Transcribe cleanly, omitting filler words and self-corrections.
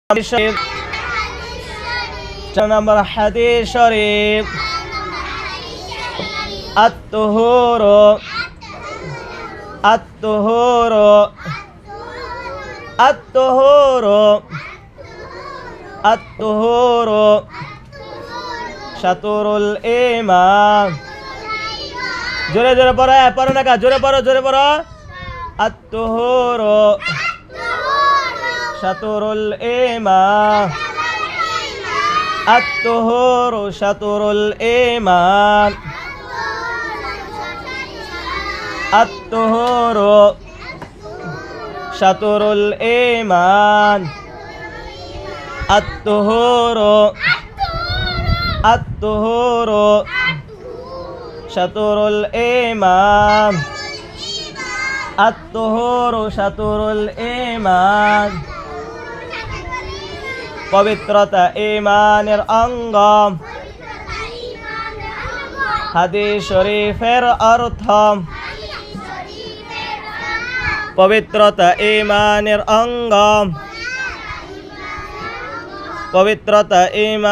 4 নম্বর হাদিস শরীফ আত-তুহুরু আত-তুহুরু আত-তুহুরু আত-তুহুরু শাতরুল ঈমান। জোরে জোরে পড়ো না কা, জোরে পড়ো। আত-তুহুরু শাতরুল ঈমান। আত-তুহুরু শাতরুল ঈমান। আত-তুহুরু শাতরুল ঈমান। আত-তুহুরু শাতরুল ঈমান। আত-তুহুরু শাতরুল ঈমান। পবিত্রতা ঈমানের অঙ্গ। হাদিস শরীফের অর্থ। পবিত্রতা ঈমানের অঙ্গ। পবিত্রতা ঈমান।